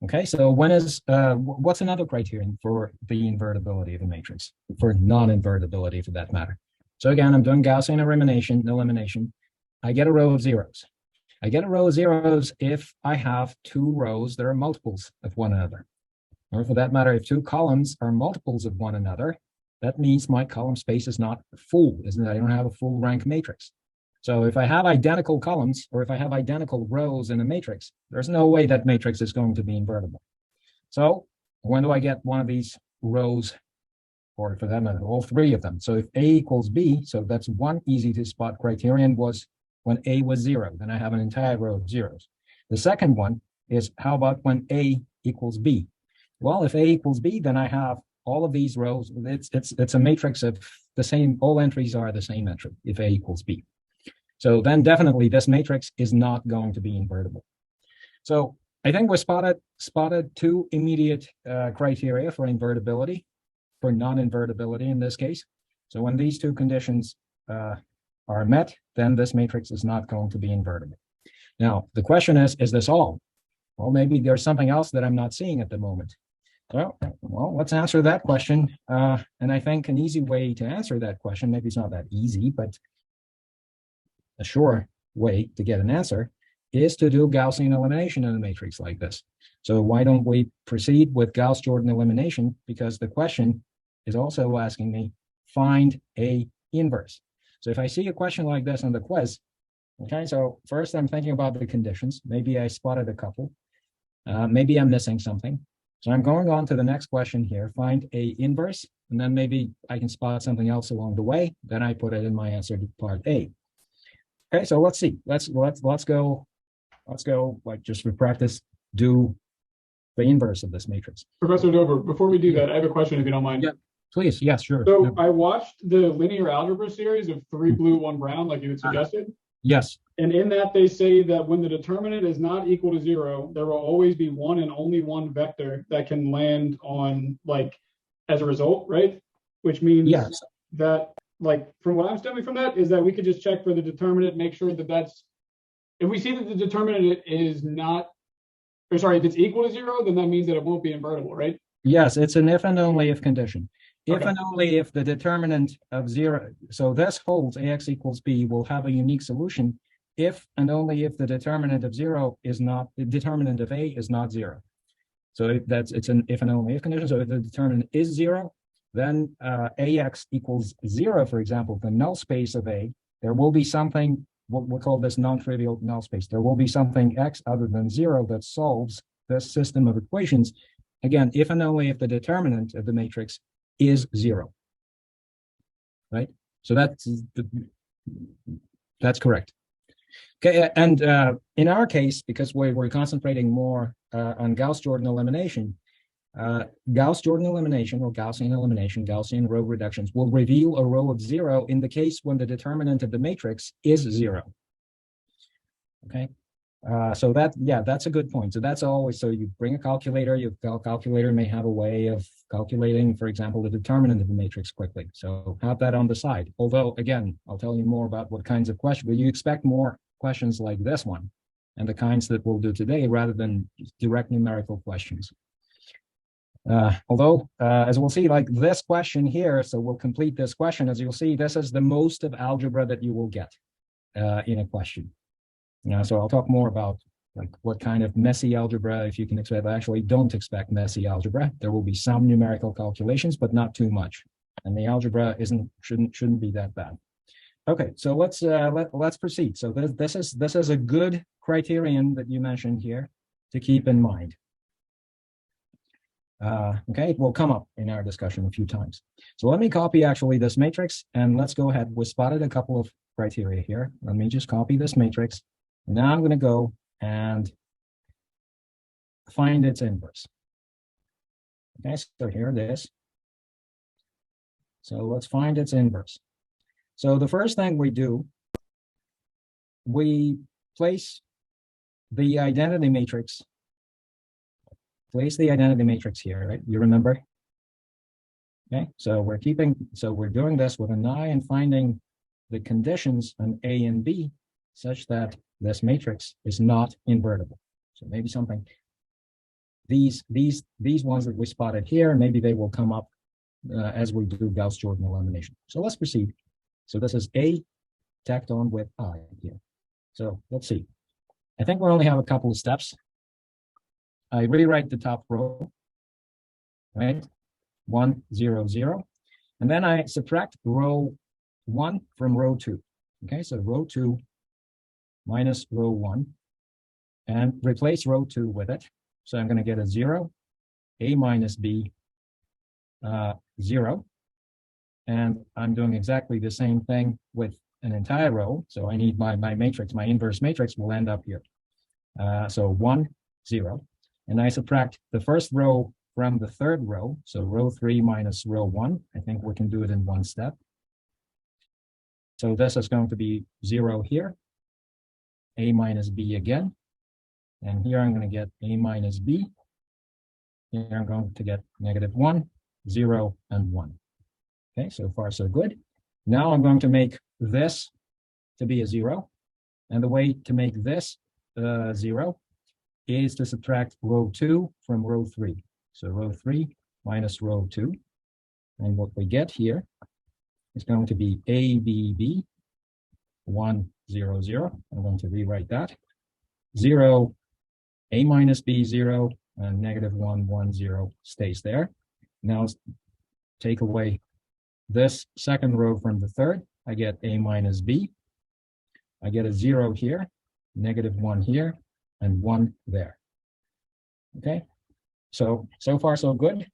Okay, so what's another criterion for the invertibility of a matrix, for non-invertibility for that matter? So again, I'm doing Gaussian elimination. I get a row of zeros. I get a row of zeros if I have two rows that are multiples of one another. Or for that matter, if two columns are multiples of one another, that means my column space is not full, isn't it? I don't have a full rank matrix. So if I have identical columns or if I have identical rows in a matrix, there's no way that matrix is going to be invertible. So when do I get one of these rows, or for that matter, all three of them? So if A equals B, so that's one easy to spot criterion was when A was zero, then I have an entire row of zeros. The second one is how about when A equals B? Well, if A equals B, then I have all of these rows. It's a matrix of the same, all entries are the same entry if A equals B. So then definitely this matrix is not going to be invertible. So I think we spotted two immediate criteria for invertibility, for non-invertibility in this case. So when these two conditions are met, then this matrix is not going to be invertible. Now, the question is this all? Well, maybe there's something else that I'm not seeing at the moment. Well, let's answer that question. And I think an easy way to answer that question, maybe it's not that easy, but a sure way to get an answer is to do Gaussian elimination in a matrix like this. So why don't we proceed with Gauss-Jordan elimination? Because the question is also asking me, find a inverse. So if I see a question like this on the quiz, okay, so first I'm thinking about the conditions. Maybe I spotted a couple. Maybe I'm missing something. So I'm going on to the next question here, find a inverse, and then maybe I can spot something else along the way. Then I put it in my answer to part A. Okay, so let's see. Let's go. Like just for practice, do the inverse of this matrix. Professor Dover, before we do that, I have a question if you don't mind. Yeah, please. Yes, sure. So Yeah. I watched the linear algebra series of 3 blue, 1 brown, like you had suggested. Yes. And in that, they say that when the determinant is not equal to 0, there will always be one and only one vector that can land on, like, as a result, right? Which means yes. that, like, from what I'm stemming from that, is that we could just check for the determinant, make sure that that's, if we see that the determinant is not, or sorry, if it's equal to 0, then that means that it won't be invertible, right? Yes, it's an if and only if condition. If Okay. and only if the determinant of 0, so this holds AX equals B will have a unique solution if and only if the determinant of 0 is not, the determinant of A is not 0. So it's an if and only if condition. So if the determinant is 0, then AX equals 0, for example, the null space of A, there will be something, we'll call this non-trivial null space. There will be something X other than 0 that solves this system of equations. Again, if and only if the determinant of the matrix is 0, right? So that's correct. Okay, and in our case, because we're concentrating more on Gauss-Jordan elimination, Gauss-Jordan elimination or Gaussian elimination, Gaussian row reductions will reveal a row of 0 in the case when the determinant of the matrix is 0. Okay, so that's a good point. So that's always, so you bring a calculator, your calculator may have a way of calculating, for example, the determinant of the matrix quickly. So have that on the side. Although, again, I'll tell you more about what kinds of questions, but you expect more questions like this one and the kinds that we'll do today rather than direct numerical questions. Although, as we'll see, like this question here, so we'll complete this question. As you'll see, this is the most of algebra that you will get in a question. So I'll talk more about like what kind of messy algebra, if you can expect. I actually don't expect messy algebra. There will be some numerical calculations, but not too much. And the algebra shouldn't be that bad. Okay, so let's proceed. So this is a good criterion that you mentioned here to keep in mind. Okay, it will come up in our discussion a few times. So let me copy actually this matrix, and let's go ahead. We spotted a couple of criteria here. Let me just copy this matrix. Now I'm going to go and find its inverse. Okay, so here it is. So let's find its inverse. So the first thing we do, we place the identity matrix. Place the identity matrix here, right? You remember? Okay, so we're doing this with an eye and finding the conditions on A and B such that this matrix is not invertible. So maybe something these ones that we spotted here, maybe they will come up as we do Gauss-Jordan elimination. So let's proceed. So this is A tacked on with I here. So let's see. I think we only have a couple of steps. I rewrite the top row, right? 1, 0, 0. And then I subtract row 1 from row 2. Okay, so row 2 minus row 1 and replace row 2 with it. So I'm going to get a 0, A minus B, 0. And I'm doing exactly the same thing with an entire row. So I need my matrix, my inverse matrix will end up here. So 1, 0. And I subtract the first row from the third row. So row 3 minus row 1. I think we can do it in one step. So this is going to be 0 here, A minus B again. And here I'm going to get A minus B. Here I'm going to get -1, 0, and 1. Okay, so far so good. Now I'm going to make this to be a 0. And the way to make this 0 is to subtract row 2 from row 3. So row 3 minus row 2. And what we get here is going to be ABB 1, 0, 0. I'm going to rewrite that. 0, A minus B, 0, and -1, 1, 0 stays there. Now take away this second row from the third. I get A minus B. I get a 0 here, -1 here, and 1 there. Okay, so far so good.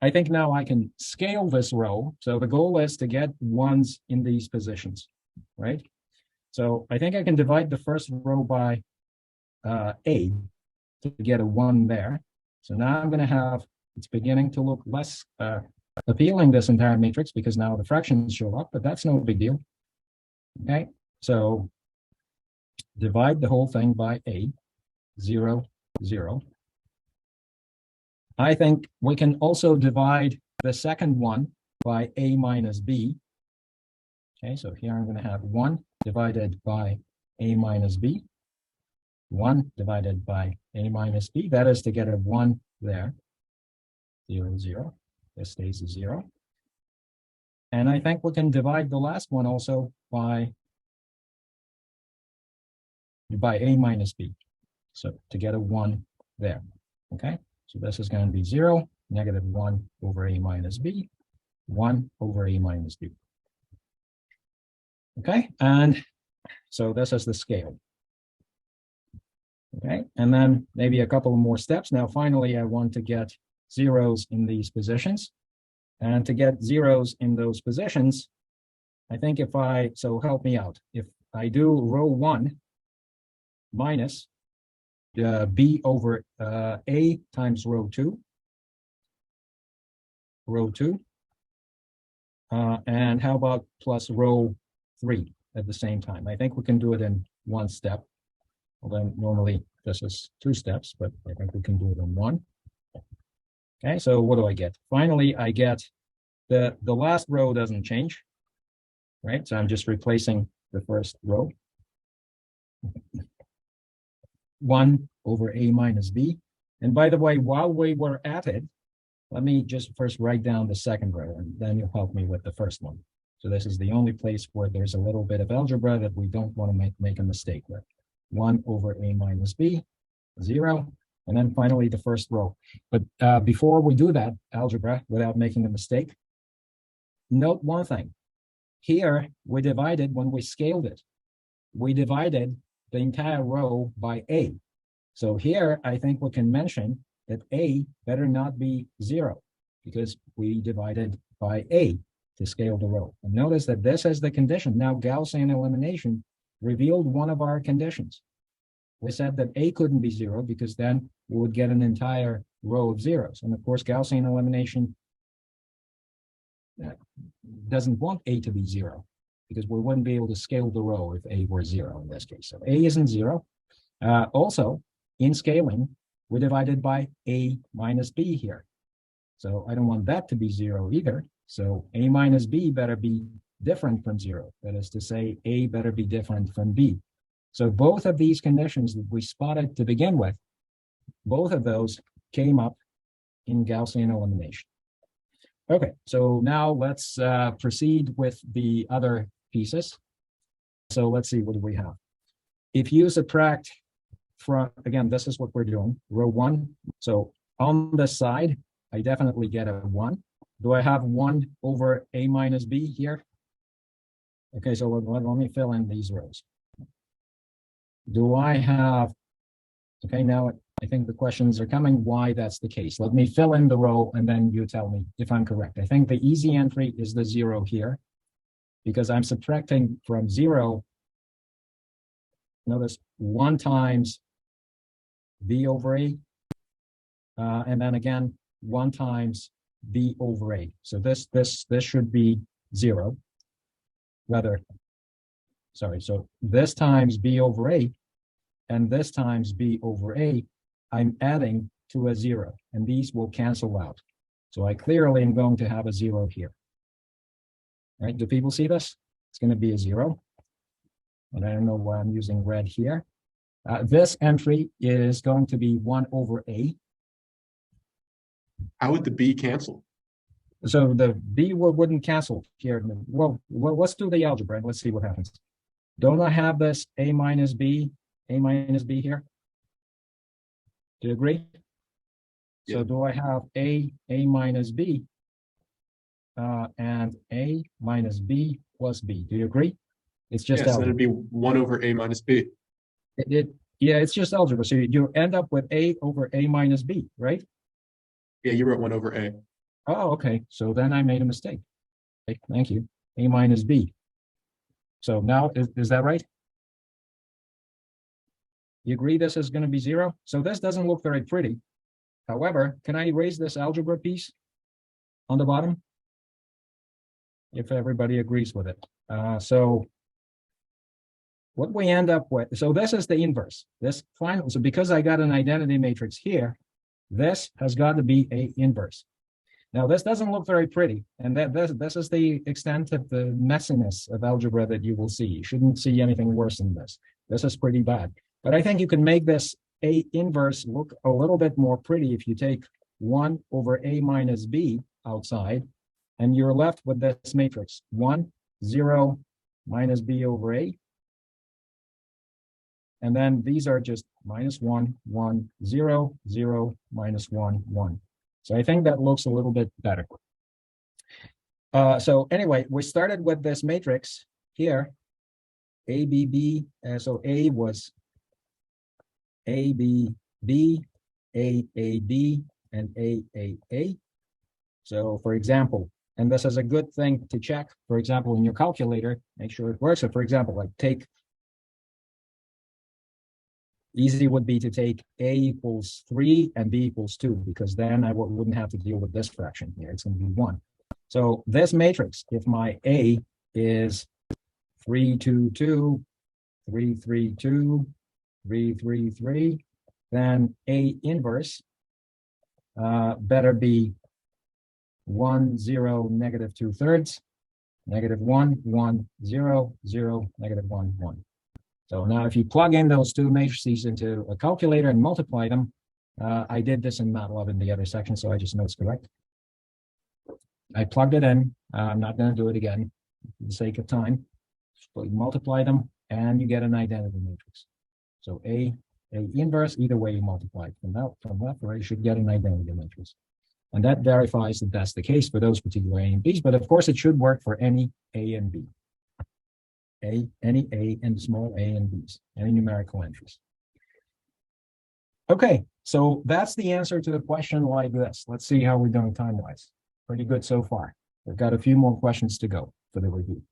I think now I can scale this row. So the goal is to get ones in these positions, right? So I think I can divide the first row by A to get a 1 there. So now I'm going to have, it's beginning to look less appealing, this entire matrix, because now the fractions show up, but that's no big deal. Okay, so divide the whole thing by A, 0, 0. I think we can also divide the second one by A minus B. Okay, so here I'm going to have 1 divided by A minus B, 1 divided by A minus B. That is to get a 1 there, 0, 0. This stays a 0. And I think we can divide the last one also by A minus B. So to get a 1 there. Okay, so this is going to be 0, -1 over A minus B, 1 over A minus B. Okay, and so this is the scale. Okay, and then maybe a couple more steps. Now, finally, I want to get zeros in these positions. And to get zeros in those positions, I think if I, so help me out. If I do row 1 minus B over A times row 2, and how about plus row 3 at the same time? I think we can do it in one step. Although normally this is 2 steps, but I think we can do it in 1. Okay, so what do I get? Finally, I get the last row doesn't change, right? So I'm just replacing the first row. 1 over A minus B. And by the way, while we were at it, let me just first write down the second row, and then you'll help me with the first one. So this is the only place where there's a little bit of algebra that we don't want to make a mistake with. 1 over A minus B, 0. And then finally the first row. But before we do that algebra, without making a mistake, note one thing. Here, we divided, when we scaled it, we divided the entire row by A. So here, I think we can mention that A better not be 0, because we divided by A to scale the row. And notice that this is the condition. Now, Gaussian elimination revealed one of our conditions. We said that A couldn't be 0 because then we would get an entire row of zeros. And of course, Gaussian elimination doesn't want A to be 0 because we wouldn't be able to scale the row if A were 0 in this case. So A isn't 0. Also, in scaling, we're divided by A minus B here. So I don't want that to be 0 either. So A minus B better be different from 0. That is to say, A better be different from B. So both of these conditions that we spotted to begin with, both of those came up in Gaussian elimination. Okay, so now let's proceed with the other pieces. So let's see, what do we have? If you subtract from, again, this is what we're doing, row 1. So on this side, I definitely get a 1. Do I have 1 over a minus b here? Okay, so let me fill in these rows. Do I have, okay, now I think the questions are coming, why that's the case. Let me fill in the row and then you tell me if I'm correct. I think the easy entry is the 0 here because I'm subtracting from 0. Notice 1 times b over a, and then again 1 times b over a. So this should be 0. Rather, sorry. So this times b over a, and this times b over a, I'm adding to a 0, and these will cancel out. So I clearly am going to have a 0 here. Right? Do people see this? It's going to be a 0. And I don't know why I'm using red here. This entry is going to be 1 over a. How would the b cancel? So the b wouldn't cancel here. Well, let's do the algebra and let's see what happens. Don't I have this a minus b here? Do you agree? Yeah. So do I have a minus b, and a minus b plus b? Do you agree? It's just Yes, then it'd be 1 over a minus b. Yeah, it's just algebra. So you end up with a over a minus b, right? Yeah, you wrote 1 over a. Oh, okay. So then I made a mistake. Okay, thank you. A minus b. So now, is that right? You agree this is going to be 0? So this doesn't look very pretty. However, can I erase this algebra piece on the bottom? If everybody agrees with it. So what we end up with, so this is the inverse. This final, so because I got an identity matrix here, this has got to be a inverse. Now this doesn't look very pretty, and this is the extent of the messiness of algebra that you will see. You shouldn't see anything worse than this. This is pretty bad. But I think you can make this a inverse look a little bit more pretty if you take 1 over a minus b outside, and you're left with this matrix 1, 0, minus b over a. And then these are just minus 1, 1, 0, 0, minus 1, 1. So I think that looks a little bit better. So anyway, we started with this matrix here, A, B, B. So A was A, B, B, A, B, and A. So for example, and this is a good thing to check, for example, in your calculator, make sure it works. So for example, like take, easy would be to take a equals 3 and b equals 2, because then I wouldn't have to deal with this fraction here. It's going to be 1. So this matrix, if my a is 3, 2, 2, 3, 3, 2, 3, 3, 3, then a inverse better be 1, 0, negative 2/3, negative 1, 1, 0, 0, negative 1, 1. So now if you plug in those two matrices into a calculator and multiply them, I did this in MATLAB in the other section, so I just know it's correct. I plugged it in. I'm not going to do it again for the sake of time. So you multiply them and you get an identity matrix. So A inverse, either way you multiply it from left or right, you should get an identity matrix. And that verifies that that's the case for those particular A and Bs, but of course it should work for any A and B. Any A and small a and Bs, any numerical entries. Okay, so that's the answer to the question like this. Let's see how we're doing time-wise. Pretty good so far. We've got a few more questions to go for the review.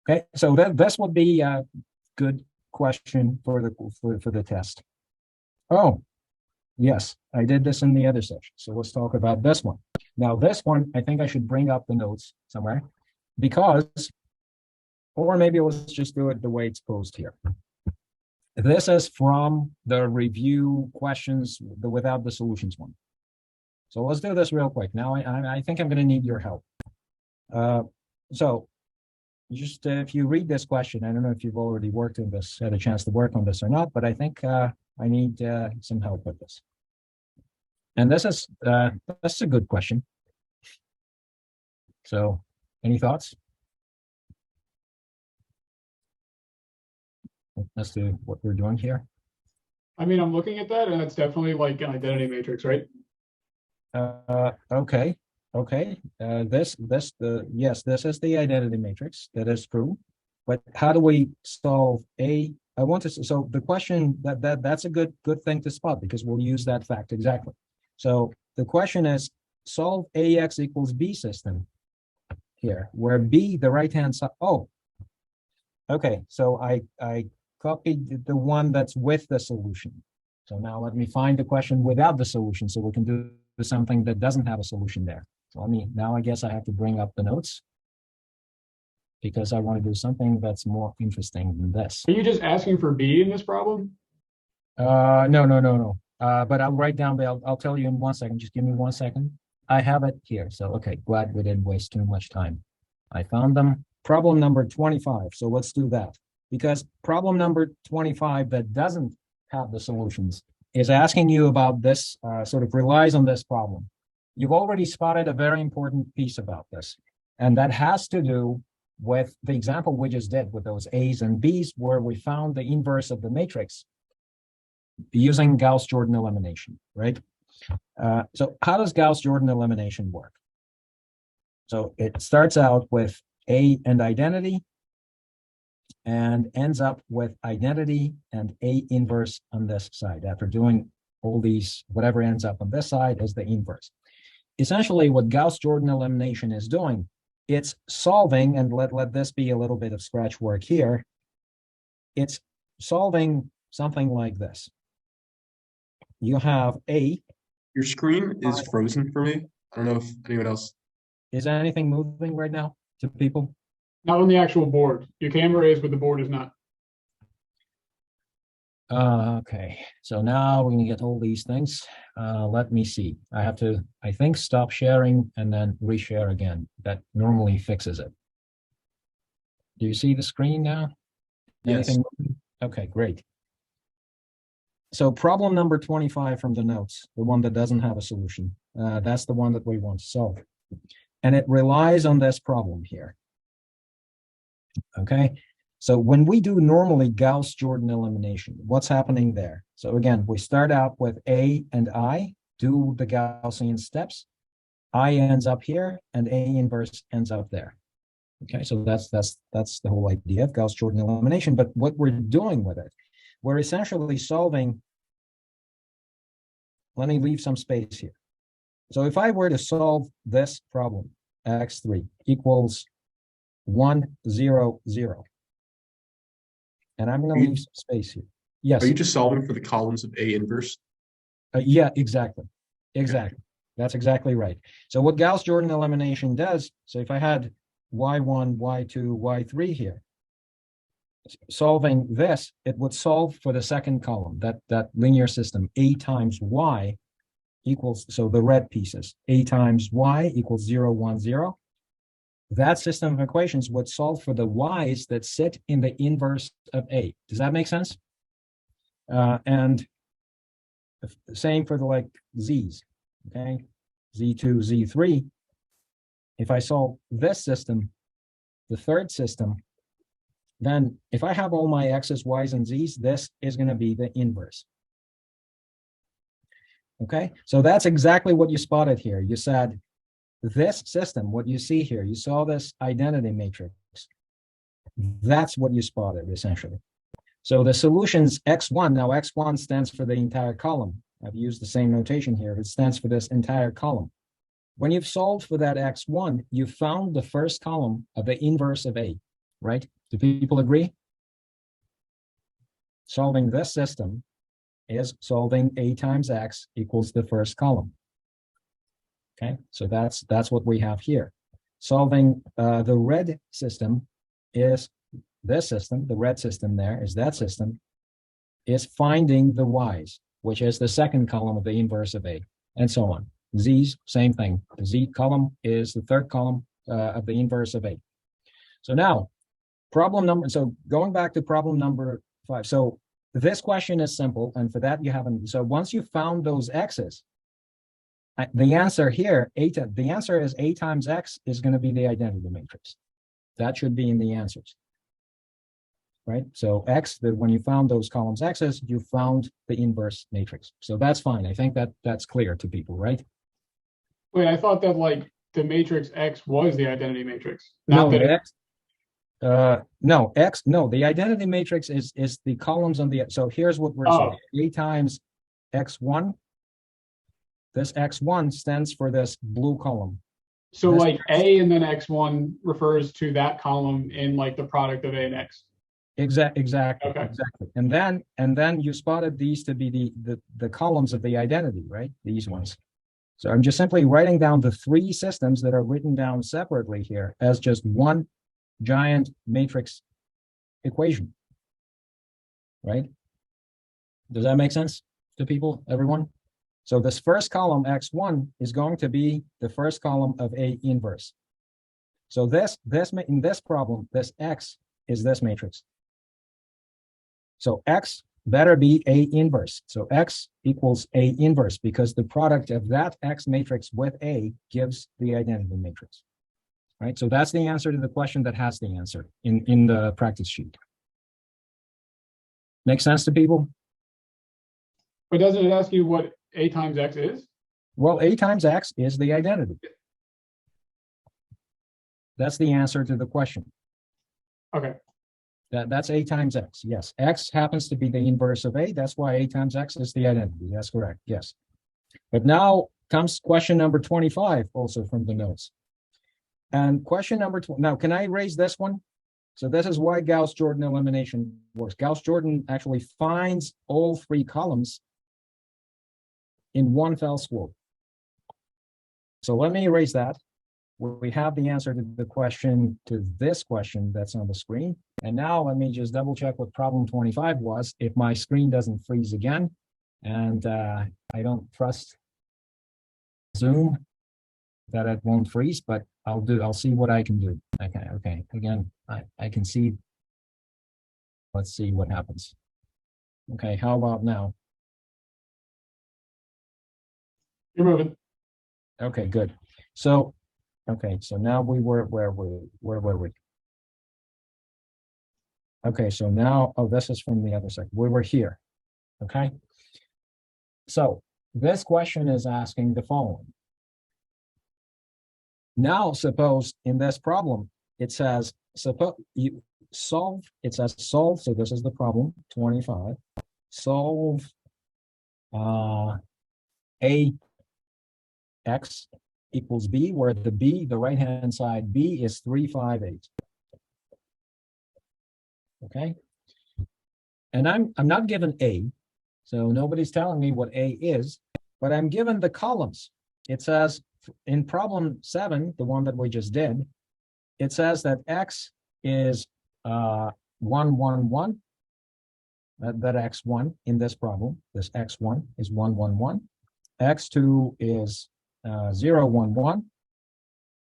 Okay, so this would be a good question for the test. Oh, yes, I did this in the other section. So let's talk about this one. Now, this one, I think I should bring up the notes somewhere because, or maybe let's just do it the way it's posed here. This is from the review questions, the without the solutions one. So let's do this real quick. Now, I think I'm going to need your help. So just if you read this question, I don't know if you've already worked on this, had a chance to work on this or not, but I think I need some help with this. And that's a good question. So, any thoughts as to what we're doing here? I mean, I'm looking at that and it's definitely like an identity matrix, right? Okay, okay. Yes, this is the identity matrix. That is true. But how do we solve a? I want to. So the question that's a good thing to spot because we'll use that fact exactly. So the question is solve AX equals B system here, where B the right hand side. Oh, okay. So I copied the one that's with the solution. So now let me find the question without the solution so we can do something that doesn't have a solution there. So now I guess I have to bring up the notes because I want to do something that's more interesting than this. Are you just asking for B in this problem? No. But I'll write down, I'll tell you in 1 second. Just give me 1 second. I have it here. So, okay, glad we didn't waste too much time. I found them. Problem number 25. So let's do that. Because problem number 25 that doesn't have the solutions is asking you about this, sort of relies on this problem. You've already spotted a very important piece about this, and that has to do with the example we just did with those A's and B's, where we found the inverse of the matrix using Gauss-Jordan elimination, right? So how does Gauss-Jordan elimination work? So it starts out with A and identity, and ends up with identity and A inverse on this side. After doing all these, whatever ends up on this side is the inverse. Essentially, what Gauss-Jordan elimination is doing, it's solving, and let this be a little bit of scratch work here. It's solving something like this. You have A. Your screen is frozen for me. I don't know if anyone else. Is anything moving right now to people? Not on the actual board. Your camera is, but the board is not. Okay, so now we're gonna get all these things. Let me see. I have to, I think, stop sharing and then reshare again. That normally fixes it. Do you see the screen now? Yes. Anything moving? Okay, great. So problem number 25 from the notes, the one that doesn't have a solution. That's the one that we want to solve. And it relies on this problem here. Okay, so when we do normally Gauss-Jordan elimination, what's happening there? So again, we start out with A and I, do the Gaussian steps. I ends up here and A inverse ends up there. Okay, so that's the whole idea of Gauss-Jordan elimination. But what we're doing with it, we're essentially solving. Let me leave some space here. So if I were to solve this problem, x3 equals 1, 0, 0. And I'm going to leave some space here. Yes. Are you just solving for the columns of A inverse? Yeah, exactly. Exactly. That's exactly right. So what Gauss-Jordan elimination does, so if I had y1, y2, y3 here, solving this, it would solve for the second column, that linear system, A times y equals, so the red pieces, A times y equals 0, 1, 0. That system of equations would solve for the y's that sit in the inverse of A. Does that make sense? And the same for the like z's, okay? Z2, Z3. If I solve this system, the third system, then if I have all my x's, y's, and z's, this is going to be the inverse. Okay, so that's exactly what you spotted here. You said this system, what you see here, you saw this identity matrix. That's what you spotted, essentially. So the solution's x1. Now, x1 stands for the entire column. I've used the same notation here. It stands for this entire column. When you've solved for that x1, you found the first column of the inverse of A, right? Do people agree? Solving this system is solving A times x equals the first column. Okay, so that's what we have here. Solving the red system is this system, the red system there is that system, is finding the y's, which is the second column of the inverse of A, and so on. Z's, same thing. The Z column is the third column of the inverse of A. So now, so going back to problem number 5. So this question is simple, and for that you haven't, so once you found those x's, The answer here, the answer is A times X is going to be the identity matrix. That should be in the answers. Right? So X, when you found those columns X's, you found the inverse matrix. So that's fine. I think that's clear to people, right? Wait, I thought that like the matrix X was the identity matrix. No, Not that it, X. No, X. No, the identity matrix is the columns on the. So here's what we're saying: A times X1. This X1 stands for this blue column. so This- like A and then X1 refers to that column in like the product of A and X. Exactly. Okay. Exactly. And then you spotted these to be the columns of the identity, right? These ones. So I'm just simply writing down the three systems that are written down separately here as just one giant matrix equation. Right? Does that make sense to people, everyone? So this first column, X1, is going to be the first column of A inverse. So in this problem, this X is this matrix. So X better be A inverse. So X equals A inverse because the product of that X matrix with A gives the identity matrix. Right? So that's the answer to the question that has the answer in the practice sheet. Make sense to people? But doesn't it ask you what A times X is? Well, A times X is the identity. That's the answer to the question. Okay. That's A times X. Yes. X happens to be the inverse of A. That's why A times X is the identity. That's correct. Yes. But now comes question number 25, also from the notes. And question number 20. Now, can I erase this one? So this is why Gauss-Jordan elimination works. Gauss-Jordan actually finds all three columns in one fell swoop. So let me erase that. We have the answer to the question, to this question that's on the screen. And now let me just double check what problem 25 was, if my screen doesn't freeze again. And I don't trust Zoom that it won't freeze, but I'll see what I can do. Okay. Again, I can see. Let's see what happens. Okay, how about now? You're moving. Okay, good. So, okay, so now where were we? Okay, so now, this is from the other side. We were here, okay? So this question is asking the following. Now, suppose in this problem, it says, suppose you solve, it says solve, so this is the problem, 25. Solve A X equals B, where the B, the right-hand side, B is 358. Okay. And I'm not given A, so nobody's telling me what A is, but I'm given the columns. It says in problem 7, the one that we just did, it says that X is 1, 1, 1. That X1 in this problem, this X1 is 1, 1, 1. X2 is 0, 1, 1.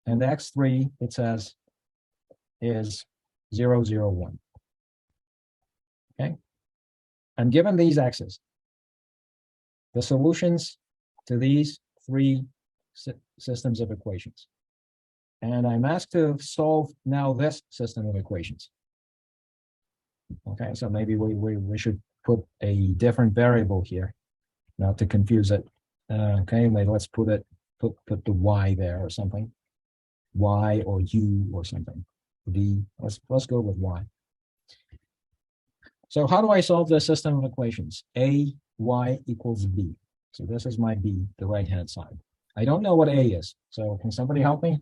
And X3, it says, is 0, 0, 1. Okay. I'm given these X's. The solutions to these three systems of equations. And I'm asked to solve now this system of equations. Okay, so maybe we should put a different variable here, not to confuse it. Okay, let's put the Y there or something. Y or U or something. V. Let's go with Y. So how do I solve this system of equations? A, Y equals B. So this is my B, the right-hand side. I don't know what A is, so can somebody help me?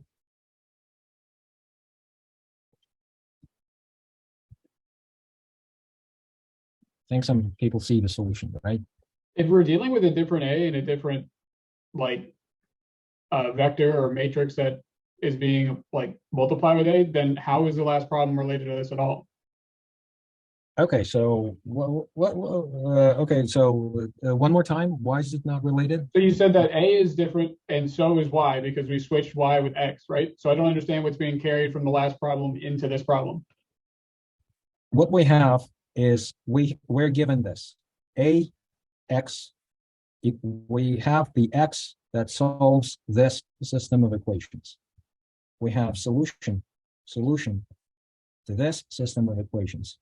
I think some people see the solution, right? If we're dealing with a different A and a different like vector or matrix that is being like multiplied with A, then how is the last problem related to this at all? Okay, so okay, so one more time, why is it not related? So you said that A is different and so is Y because we switched Y with X, right? So I don't understand what's being carried from the last problem into this problem. What we have is we're given this A X. We have the X that solves this system of equations. We have solution to this system of equations.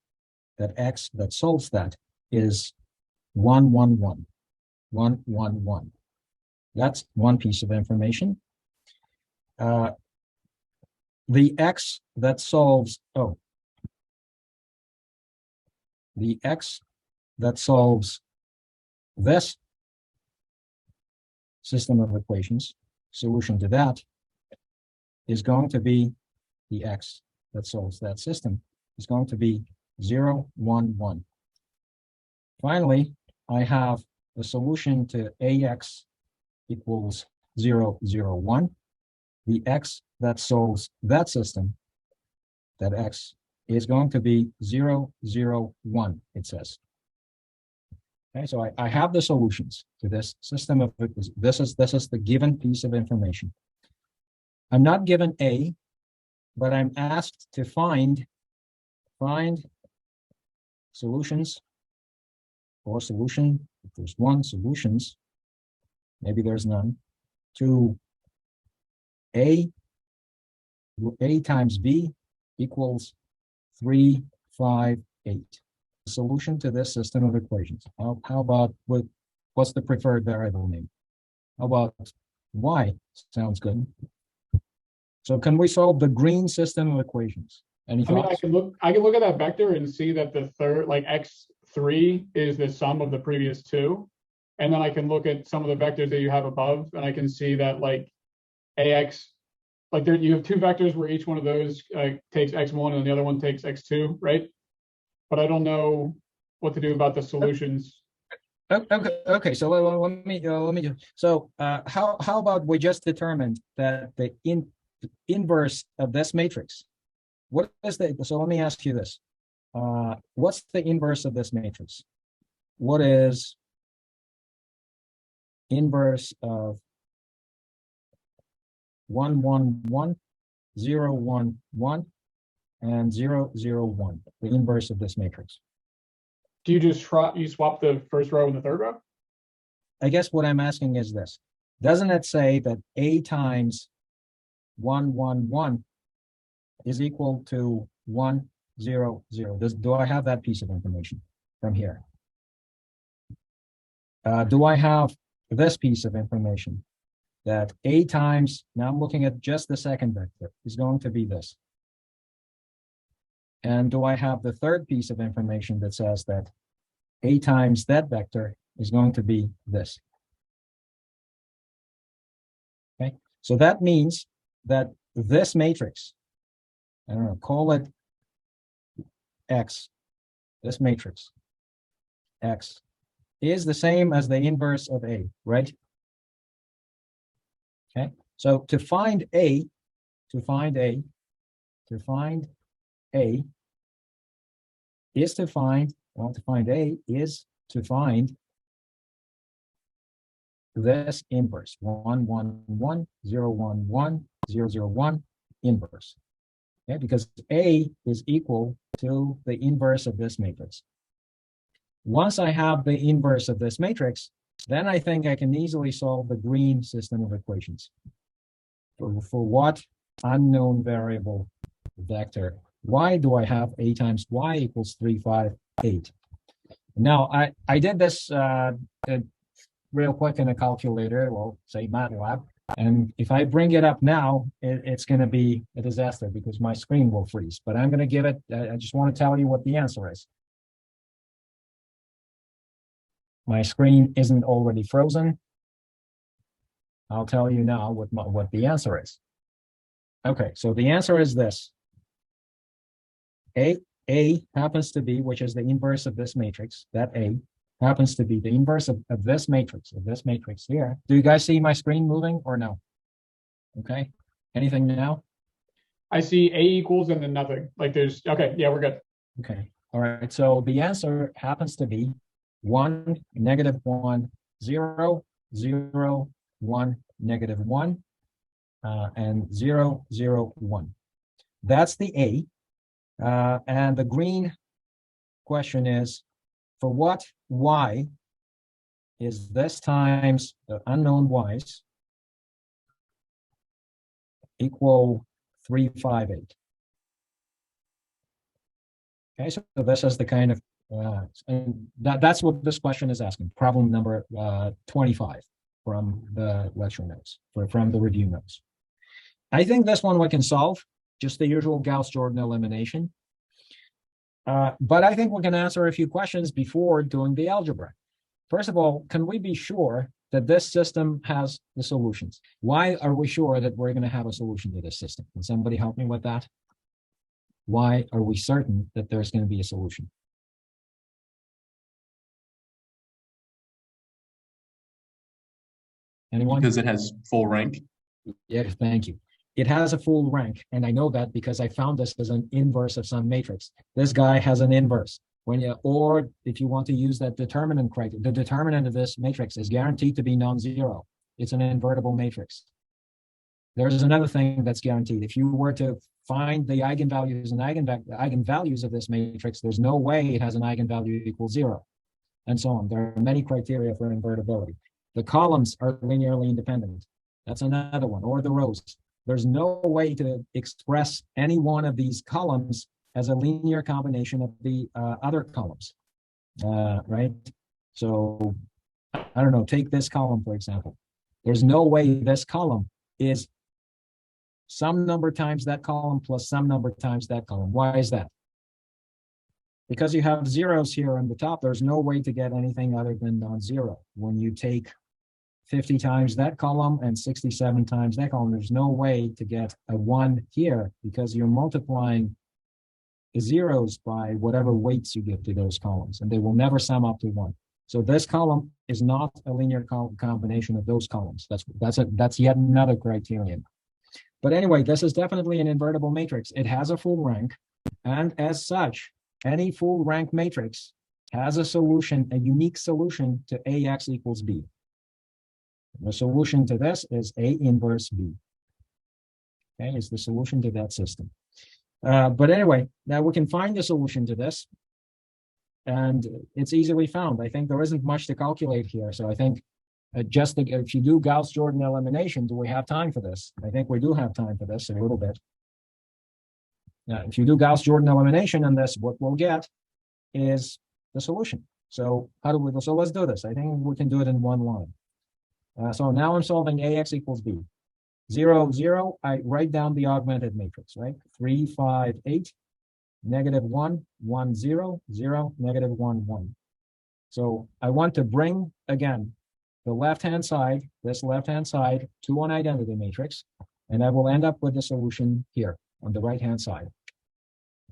That x that solves that is 1, 1, 1, 1, 1, 1. That's one piece of information. The x that solves, the x that solves this system of equations, solution to that, is going to be the x that solves that system, is going to be 0, 1, 1. Finally, I have the solution to ax equals 0, 0, 1. The x that solves that system, that x, is going to be 0, 0, 1, it says. Okay, so I have the solutions to this system of, this is the given piece of information. I'm not given A, but I'm asked to find solutions, or solution, if there's one, solutions, maybe there's none, to A times B equals 3, 5, 8. Solution to this system of equations. How about what's the preferred variable name? How about y? Sounds good. So can we solve the green system of equations? Any I mean, thoughts? I can look at that vector and see that the third, like x3 is the sum of the previous two. And then I can look at some of the vectors that you have above, and I can see that like ax, like there, you have two vectors where each one of those takes x1 and the other one takes x2, right? But I don't know what to do about the solutions. Okay. So let me. So how about we just determined that the inverse of this matrix? What is the? So let me ask you this: what's the inverse of this matrix? What is inverse of 1, 1, 1, 0, 1, 1, and 0, 0, 1? The inverse of this matrix. Do you just swap the first row and the third row? I guess what I'm asking is this: doesn't it say that A times 1, 1, 1 is equal to 1, 0, 0? Do I have that piece of information from here? Do I have this piece of information that A times, now I'm looking at just the second vector, is going to be this? And do I have the third piece of information that says that A times that vector is going to be this? Okay, so that means that this matrix, I don't know, call it X, this matrix, X, is the same as the inverse of A, right? Okay, so to find A is to find this inverse, 1, 1, 1, 0, 1, 1, 0, 0, 1 inverse. Okay, because A is equal to the inverse of this matrix. Once I have the inverse of this matrix, then I think I can easily solve the green system of equations. For what unknown variable vector? Why do I have A times y equals 3, 5, 8? Now, I did this real quick in a calculator, well, say MATLAB. And if I bring it up now, it's going to be a disaster because my screen will freeze. But I'm going to give it, I just want to tell you what the answer is. My screen isn't already frozen. I'll tell you now what the answer is. Okay, so the answer is this. A happens to be, which is the inverse of this matrix, that A happens to be the inverse of this matrix here. Do you guys see my screen moving or no? Okay, anything now? I see A equals and then nothing. Like there's, okay, yeah, we're good. Okay, all right, so the answer happens to be 1, -1, 0, 0, 1, -1, and 0, 0, 1. That's the A. And the green question is, for what y is this times the unknown y's, equal 358. Okay, so this is the kind of, and that's what this question is asking, problem number 25 from the lecture notes, from the review notes. I think this one we can solve, just the usual Gauss-Jordan elimination. But I think we can answer a few questions before doing the algebra. First of all, can we be sure that this system has the solutions? Why are we sure that we're going to have a solution to this system? Can somebody help me with that? Why are we certain that there's going to be a solution? Anyone? Because it has full rank. Yeah, thank you. It has a full rank, and I know that because I found this as an inverse of some matrix. This guy has an inverse. Or if you want to use that determinant criteria, the determinant of this matrix is guaranteed to be non-zero. It's an invertible matrix. There's another thing that's guaranteed. If you were to find the eigenvalues and eigenvalues of this matrix, there's no way it has an eigenvalue equal 0, and so on. There are many criteria for invertibility. The columns are linearly independent. That's another one, or the rows. There's no way to express any one of these columns as a linear combination of the other columns, right? So, I don't know, take this column, for example. There's no way this column is some number times that column plus some number times that column. Why is that? Because you have zeros here on the top, there's no way to get anything other than non-zero. When you take 50 times that column and 67 times that column, there's no way to get a 1 here because you're multiplying the zeros by whatever weights you give to those columns, and they will never sum up to 1. So this column is not a linear combination of those columns. That's yet another criterion. But anyway, this is definitely an invertible matrix. It has a full rank, and as such, any full rank matrix has a solution, a unique solution to AX equals B. The solution to this is A inverse B. Okay, is the solution to that system. But anyway, now we can find the solution to this, and it's easily found. I think there isn't much to calculate here, so I think if you do Gauss-Jordan elimination, do we have time for this? I think we do have time for this a little bit. Now, if you do Gauss-Jordan elimination on this, what we'll get is the solution. So so let's do this. I think we can do it in one line. So now I'm solving AX equals B. 0, 0, I write down the augmented matrix, right? 3, 5, 8, negative 1, 1, 0, 0, negative 1, 1. So I want to bring, again, the left-hand side, this left-hand side, to an identity matrix, and I will end up with the solution here on the right-hand side.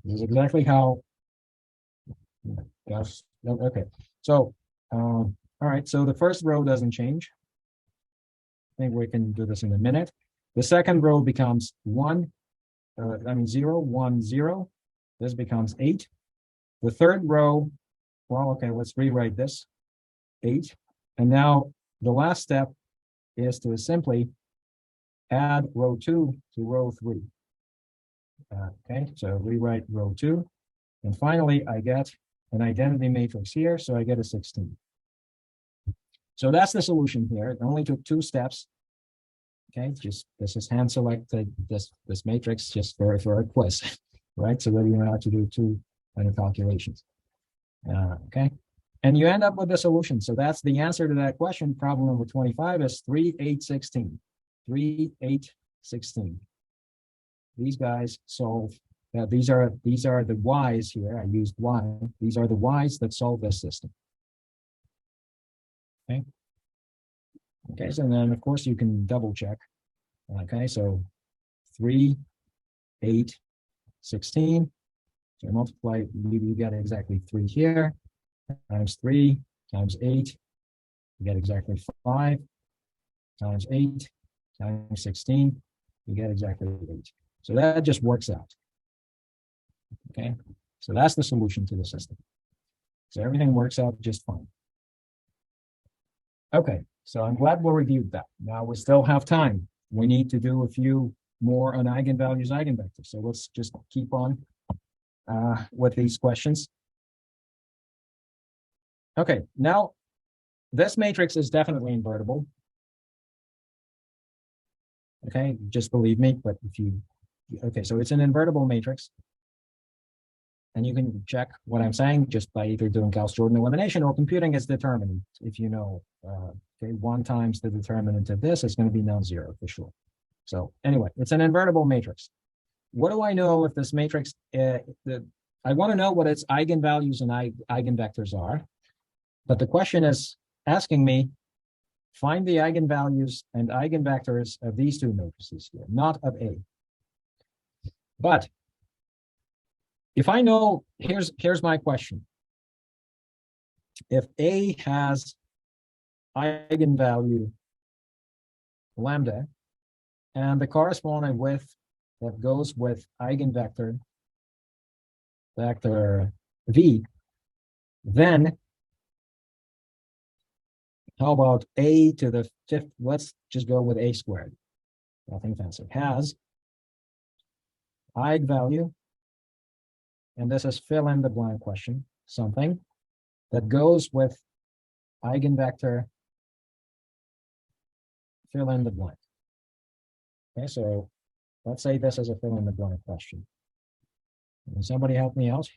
This is exactly how, okay. So, all right, so the first row doesn't change. I think we can do this in a minute. The second row becomes 0, 1, 0. This becomes 8. The third row, well, okay, let's rewrite this. 8. And now the last step is to simply add row 2 to row 3. Okay, so rewrite row 2. And finally, I get an identity matrix here, so I get a 16. So that's the solution here. It only took 2 steps. Okay, this is hand selected this matrix just for a quiz, right? So that you know how to do 2 kind of calculations. Okay, and you end up with the solution. So that's the answer to that question. Problem number 25 is 3, 8, 16. 3, 8, 16. These guys solve. These are the Y's here. I used Y. These are the Y's that solve this system. Okay. Okay, so then of course you can double check. Okay, so 3, 8, 16. So multiply, you get exactly 3 here, times 3, times 8, you get exactly 5, times 8, times 16, you get exactly 8. So that just works out. Okay, so that's the solution to the system. So everything works out just fine. Okay, so I'm glad we reviewed that. Now we still have time. We need to do a few more on eigenvalues, eigenvectors. So let's just keep on with these questions. Okay, now this matrix is definitely invertible. Okay, just believe me, but if you, okay, so it's an invertible matrix. And you can check what I'm saying just by either doing Gauss-Jordan elimination or computing its determinant. If you know, okay, 1 times the determinant of this is going to be non-zero for sure. So anyway, it's an invertible matrix. What do I know if this matrix, I want to know what its eigenvalues and eigenvectors are. But the question is asking me, find the eigenvalues and eigenvectors of these two matrices here, not of A. But if I know, here's my question. If A has eigenvalue lambda and the corresponding width that goes with eigenvector vector V, then how about A to the 5th? Let's just go with A squared. Nothing fancy. Has eigenvalue, and this is fill in the blank question, something that goes with eigenvector fill in the blank. Okay, so let's say this is a fill in the blank question. Can somebody help me out?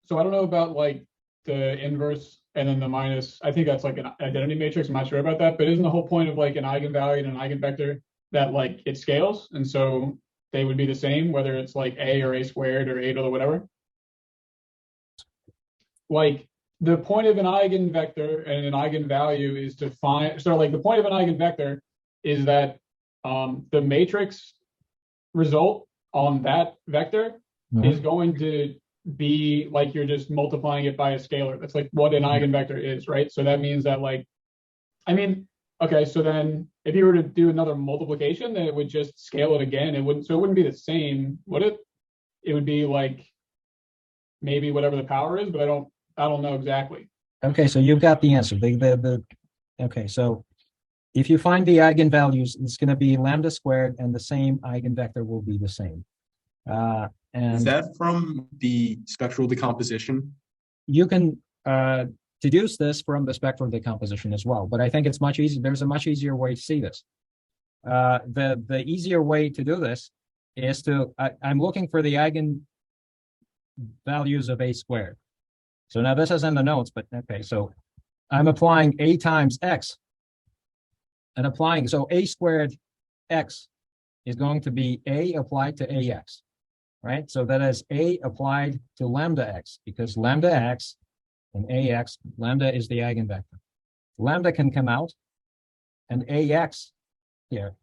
So I don't know about like the inverse and then the minus. I think that's like an identity matrix. I'm not sure about that, but isn't the whole point of like an eigenvalue and an eigenvector that like it scales? And so they would be the same, whether it's like A or A squared or 8 or whatever. Like the point of an eigenvector and an eigenvalue is to find, so like the point of an eigenvector is that the matrix result on that vector is going to be like you're just multiplying it by a scalar. That's like what an eigenvector is, right? So that means that like, I mean, okay, so then if you were to do another multiplication, then it would just scale it again. It wouldn't, so it wouldn't be the same, would it? It would be like maybe whatever the power is, but I don't know exactly. Okay, so you've got the answer. Okay, so if you find the eigenvalues, it's going to be lambda squared, and the same eigenvector will be the same. Is that from the spectral decomposition? You can deduce this from the spectral decomposition as well, but I think it's much easier. There's a much easier way to see this. The easier way to do this is to, I'm looking for the eigenvalues of A squared. So now this is in the notes, but okay, so I'm applying A times X and applying, so A squared X is going to be A applied to AX, right? So that is A applied to lambda X, because lambda X and AX, lambda is the eigenvector. Lambda can come out, and AX here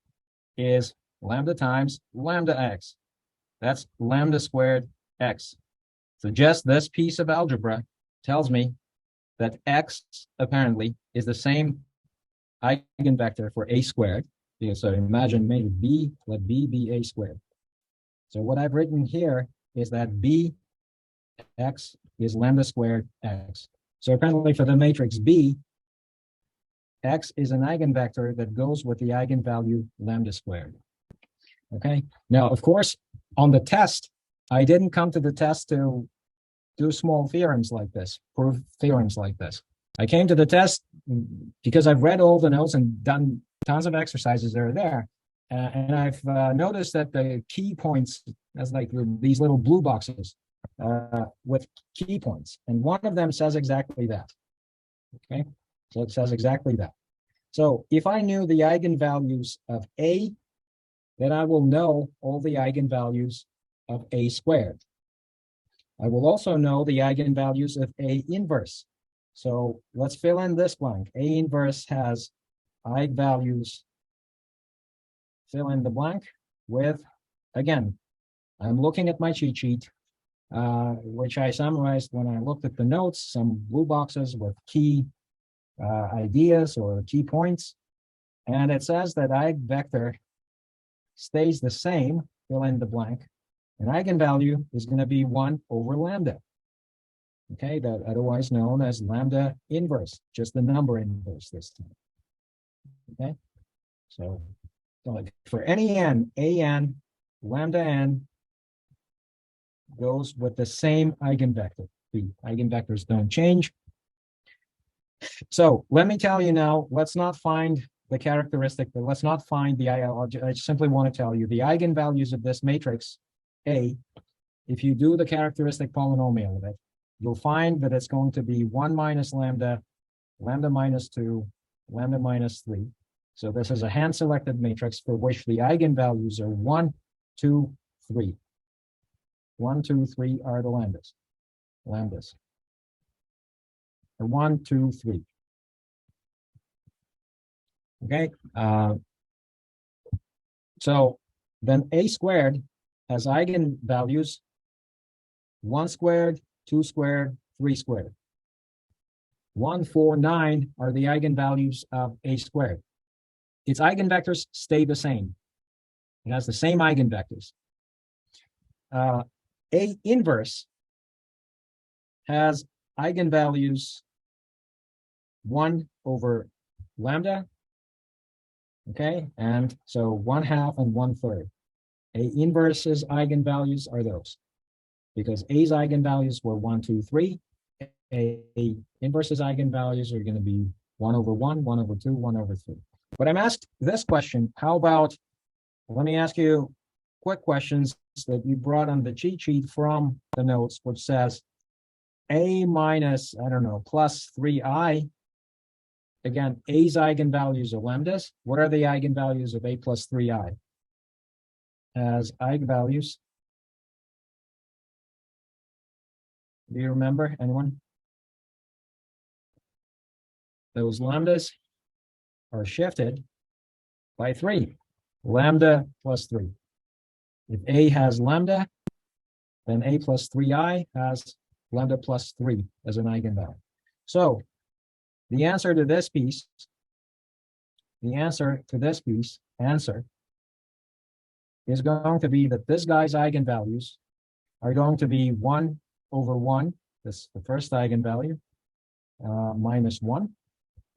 is lambda times lambda X. That's lambda squared X. So just this piece of algebra tells me that X apparently is the same eigenvector for A squared. So imagine maybe B, let B be A squared. So what I've written here is that B X is lambda squared X. So apparently for the matrix B, X is an eigenvector that goes with the eigenvalue lambda squared. Okay. Now, of course, on the test, I didn't come to the test to do small theorems like this, prove theorems like this. I came to the test because I've read all the notes and done tons of exercises that are there. And I've noticed that the key points, as like these little blue boxes with key points. And one of them says exactly that. Okay, so it says exactly that. So if I knew the eigenvalues of A, then I will know all the eigenvalues of A squared. I will also know the eigenvalues of A inverse. So let's fill in this blank. A inverse has eigenvalues, fill in the blank with, again, I'm looking at my cheat sheet, which I summarized when I looked at the notes, some blue boxes with key ideas or key points. And it says that eigenvector stays the same, fill in the blank, and eigenvalue is going to be 1 over lambda. Okay, that otherwise known as lambda inverse, just the number inverse this time. Okay, so for any n, an, lambda n goes with the same eigenvector. The eigenvectors don't change. So let me tell you now, let's not find the characteristic, but let's not find the I simply want to tell you the eigenvalues of this matrix A. If you do the characteristic polynomial of it, you'll find that it's going to be 1 minus lambda, lambda minus 2, lambda minus 3. So this is a hand-selected matrix for which the eigenvalues are 1, 2, 3. 1, 2, 3 are the lambdas. Lambdas. 1, 2, 3. Okay. So then A squared has eigenvalues 1 squared, 2 squared, 3 squared. 1, 4, 9 are the eigenvalues of A squared. Its eigenvectors stay the same. It has the same eigenvectors. A inverse has eigenvalues 1 over lambda. Okay, and so 1/2 and 1/3. A inverse's eigenvalues are those, because A's eigenvalues were 1, 2, 3. A inverse's eigenvalues are going to be 1 over 1, 1 over 2, 1 over 3. But I'm asked this question, how about, let me ask you quick questions that you brought on the cheat sheet from the notes, which says A minus, I don't know, plus 3i. Again, A's eigenvalues are lambdas. What are the eigenvalues of A plus 3i? As eigenvalues. Do you remember, anyone? Those lambdas are shifted by 3. Lambda plus 3. If A has lambda, then A plus 3i has lambda plus 3 as an eigenvalue. So the answer to this piece, answer is going to be that this guy's eigenvalues are going to be 1 over 1. That's the first eigenvalue, minus 1.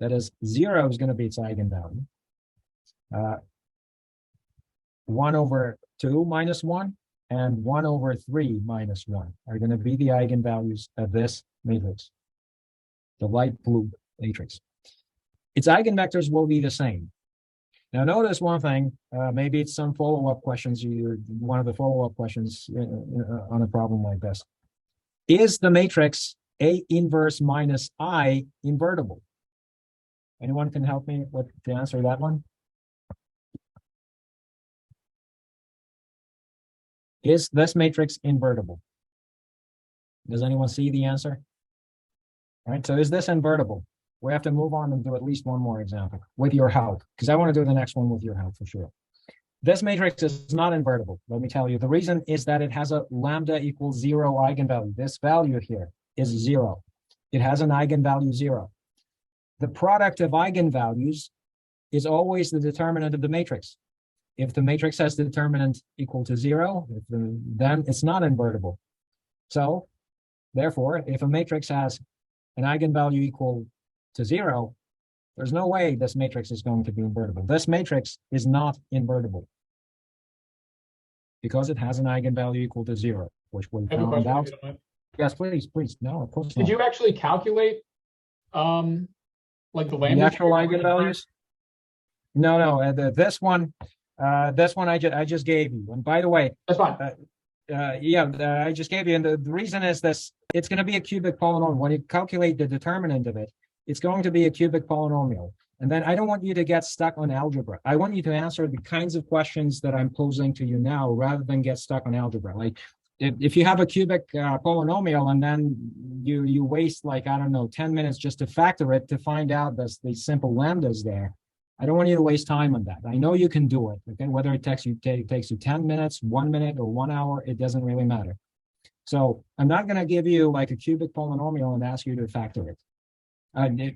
That is, 0 is going to be its eigenvalue. 1 over 2 minus 1 and 1 over 3 minus 1 are going to be the eigenvalues of this matrix, the light blue matrix. Its eigenvectors will be the same. Now notice one thing, maybe it's some follow-up questions, one of the follow-up questions on a problem like this. Is the matrix A inverse minus I invertible? Anyone can help me with to answer that one? Is this matrix invertible? Does anyone see the answer? All right, so is this invertible? We have to move on and do at least one more example with your help, because I want to do the next one with your help for sure. This matrix is not invertible. Let me tell you. The reason is that it has a lambda equals 0 eigenvalue. This value here is 0. It has an eigenvalue 0. The product of eigenvalues is always the determinant of the matrix. If the matrix has the determinant equal to 0, then it's not invertible. So, therefore, if a matrix has an eigenvalue equal to 0, there's no way this matrix is going to be invertible. This matrix is not invertible because it has an eigenvalue equal to 0, which we found out. Yes, please. No, of course not. Did you actually calculate, like the lambda? The actual eigenvalues? No. This one I just gave you. And by the way, That's fine. I just gave you. And the reason is this: it's going to be a cubic polynomial. When you calculate the determinant of it, it's going to be a cubic polynomial. And then I don't want you to get stuck on algebra. I want you to answer the kinds of questions that I'm posing to you now, rather than get stuck on algebra. Like if you have a cubic polynomial and then you waste, like, I don't know, 10 minutes just to factor it to find out there's these simple lambdas there. I don't want you to waste time on that. I know you can do it. Okay, whether it takes you 10 minutes, 1 minute, or 1 hour, it doesn't really matter. So I'm not going to give you like a cubic polynomial and ask you to factor it.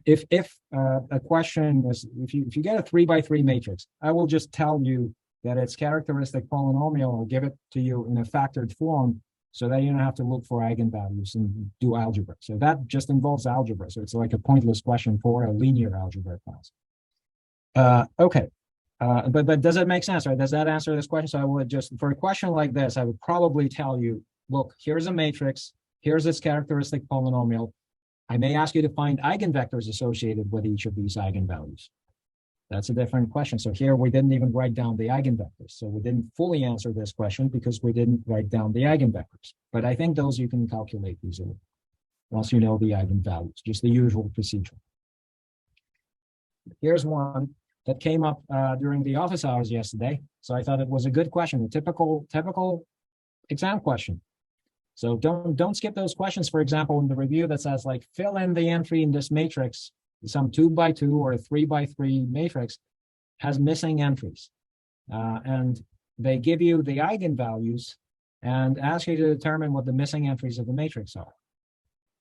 If a question is, if you get a 3x3 matrix, I will just tell you that it's characteristic polynomial. I'll give it to you in a factored form so that you don't have to look for eigenvalues and do algebra. So that just involves algebra. So it's like a pointless question for a linear algebra class. Okay. But does it make sense, right? Does that answer this question? So I would just, for a question like this, I would probably tell you, look, here's a matrix, here's its characteristic polynomial. I may ask you to find eigenvectors associated with each of these eigenvalues. That's a different question. So here we didn't even write down the eigenvectors. So we didn't fully answer this question because we didn't write down the eigenvectors. But I think those you can calculate easily once you know the eigenvalues, just the usual procedure. Here's one that came up during the office hours yesterday. So I thought it was a good question, a typical exam question. So don't skip those questions. For example, in the review that says like fill in the entry in this matrix, some 2x2 or a 3x3 matrix has missing entries, and they give you the eigenvalues and ask you to determine what the missing entries of the matrix are.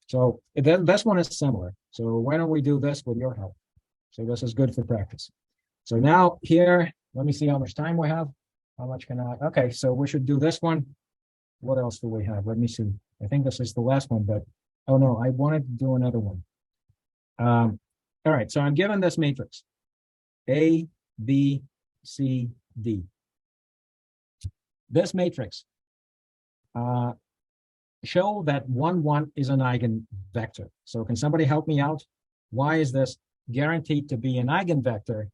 So this one is similar. So why don't we do this with your help? So this is good for practice. So now here, let me see how much time we have. How much can I? Okay, so we should do this one. What else do we have? Let me see. I think this is the last one, but oh no, I wanted to do another one. All right, so I'm given this matrix, A, B, C, D. This matrix show that 1, 1 is an eigenvector. So can somebody help me out? Why is this guaranteed to be an eigenvector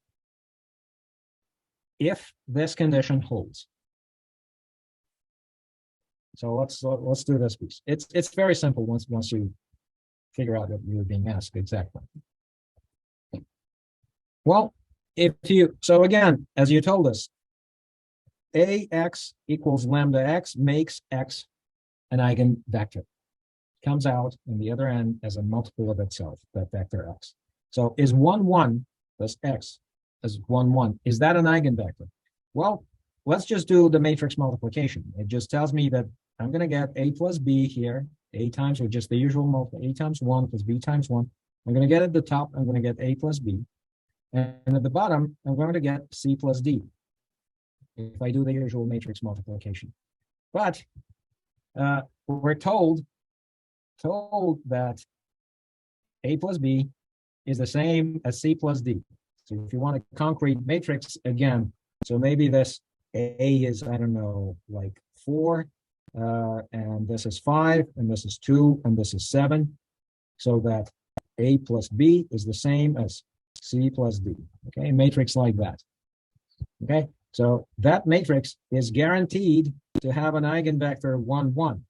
if this condition holds? So let's do this piece. It's very simple once you figure out what you're being asked exactly. Well, so again, as you told us, AX equals lambda X makes X an eigenvector. Comes out in the other end as a multiple of itself, that vector X. So is 1, 1, this X is 1, 1, is that an eigenvector? Well, let's just do the matrix multiplication. It just tells me that I'm going to get A plus B here, A times, or just the usual multiple, A times 1 plus B times 1. I'm going to get at the top, I'm going to get A plus B. And at the bottom, I'm going to get C plus D if I do the usual matrix multiplication. But we're told that A plus B is the same as C plus D. So if you want a concrete matrix again, so maybe this A is, I don't know, like 4, and this is 5, and this is 2, and this is 7, so that A plus B is the same as C plus D. Okay, matrix like that. Okay, so that matrix is guaranteed to have an eigenvector 1, 1,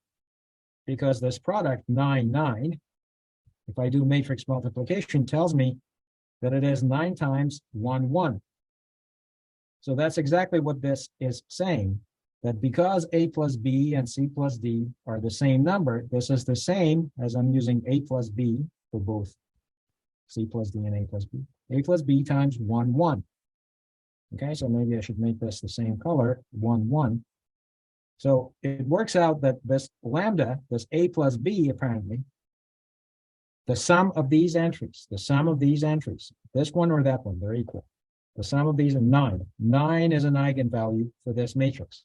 because this product 9, 9, if I do matrix multiplication, tells me that it is 9 times 1, 1. So that's exactly what this is saying, that because A plus B and C plus D are the same number, this is the same as I'm using A plus B for both C plus D and A plus B. A plus B times 1, 1. Okay, so maybe I should make this the same color, 1, 1. So it works out that this lambda, this A plus B apparently, the sum of these entries, this one or that one, they're equal. The sum of these are 9. 9 is an eigenvalue for this matrix.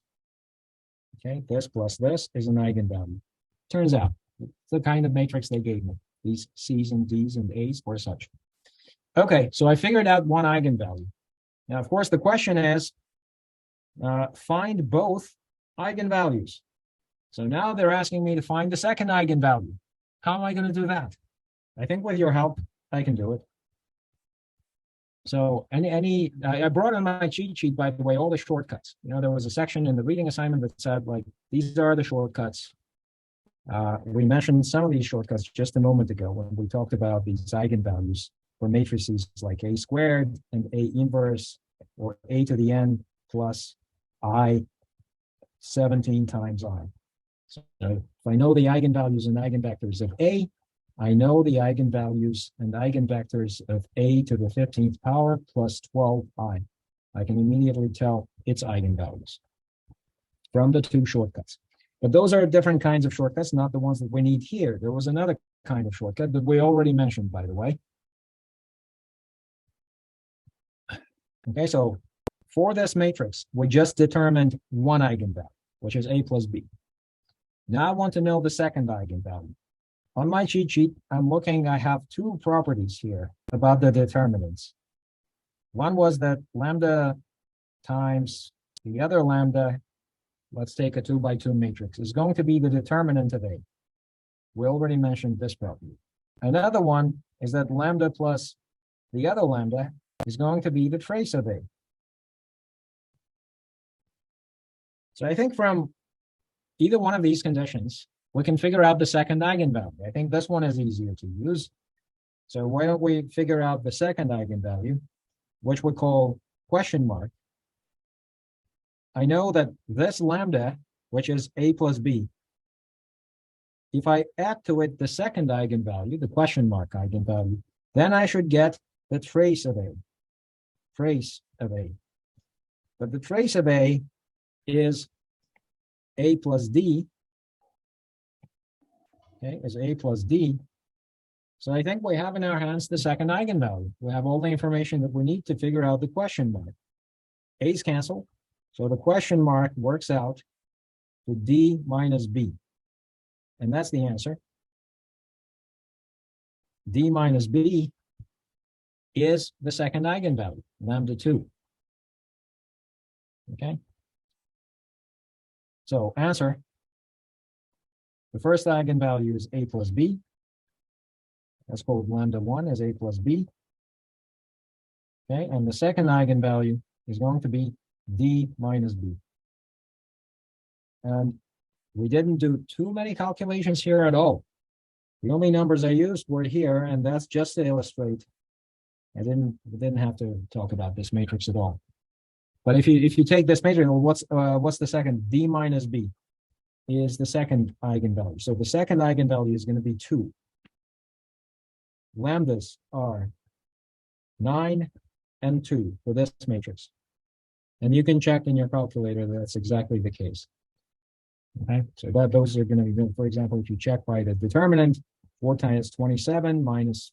Okay, this plus this is an eigenvalue. Turns out, it's the kind of matrix they gave me. These C's and D's and A's or such. Okay, so I figured out one eigenvalue. Now, of course, the question is, find both eigenvalues. So now they're asking me to find the second eigenvalue. How am I going to do that? I think with your help, I can do it. So I brought in my cheat sheet, by the way, all the shortcuts. You know, there was a section in the reading assignment that said, like, these are the shortcuts. We mentioned some of these shortcuts just a moment ago when we talked about these eigenvalues for matrices like A squared and A inverse, or A to the n plus I 17 times I. So if I know the eigenvalues and eigenvectors of A, I know the eigenvalues and eigenvectors of A to the 15th power plus 12i. I can immediately tell its eigenvalues from the two shortcuts. But those are different kinds of shortcuts, not the ones that we need here. There was another kind of shortcut that we already mentioned, by the way. Okay, so for this matrix, we just determined one eigenvalue, which is A plus B. Now I want to know the second eigenvalue. On my cheat sheet, I'm looking, I have two properties here about the determinants. One was that lambda times the other lambda, let's take a 2 by 2 matrix, is going to be the determinant of A. We already mentioned this property. Another one is that lambda plus the other lambda is going to be the trace of A. So I think from either one of these conditions, we can figure out the second eigenvalue. I think this one is easier to use. So why don't we figure out the second eigenvalue, which we call question mark. I know that this lambda, which is A plus B, if I add to it the second eigenvalue, the question mark eigenvalue, then I should get the trace of A. Trace of A. But the trace of A is A plus D. Okay, is A plus D. So I think we have in our hands the second eigenvalue. We have all the information that we need to figure out the question mark. A's cancel. So the question mark works out to D minus B. And that's the answer. D minus B is the second eigenvalue, lambda 2. Okay. So answer. The first eigenvalue is A plus B. That's called lambda 1 as A plus B. Okay, and the second eigenvalue is going to be D minus B. And we didn't do too many calculations here at all. The only numbers I used were here, and that's just to illustrate. We didn't have to talk about this matrix at all. But if you take this matrix, what's the second? D minus B is the second eigenvalue. So the second eigenvalue is going to be 2. Lambdas are 9 and 2 for this matrix. And you can check in your calculator that that's exactly the case. Okay, so those are going to be, for example, if you check by the determinant, 4 times 27 minus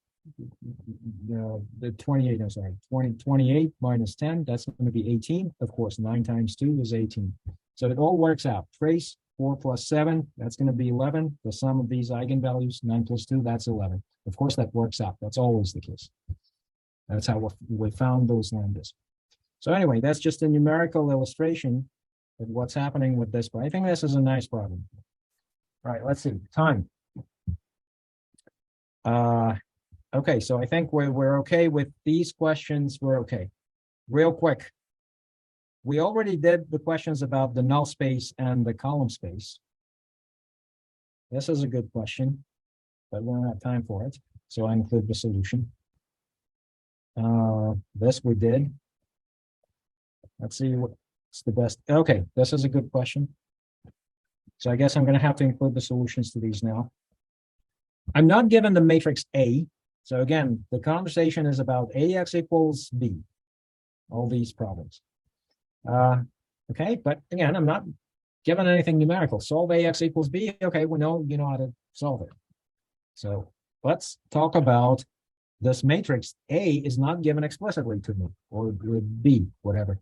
the 28, I'm sorry, 28 minus 10, that's going to be 18. Of course, 9 times 2 is 18. So it all works out. Trace 4 plus 7, that's going to be 11. The sum of these eigenvalues, 9 plus 2, that's 11. Of course, that works out. That's always the case. That's how we found those lambdas. So anyway, that's just a numerical illustration of what's happening with this, but I think this is a nice problem. All right, let's see, time. Okay, so I think we're okay with these questions. We're okay. Real quick, we already did the questions about the null space and the column space. This is a good question, but we don't have time for it, so I include the solution. This we did. Let's see what's the best. Okay, this is a good question. So I guess I'm going to have to include the solutions to these now. I'm not given the matrix A. So again, the conversation is about AX equals B, all these problems. Okay, but again, I'm not given anything numerical. Solve AX equals B. Okay, we know you know how to solve it. So let's talk about this matrix. A is not given explicitly to me, or B, whatever.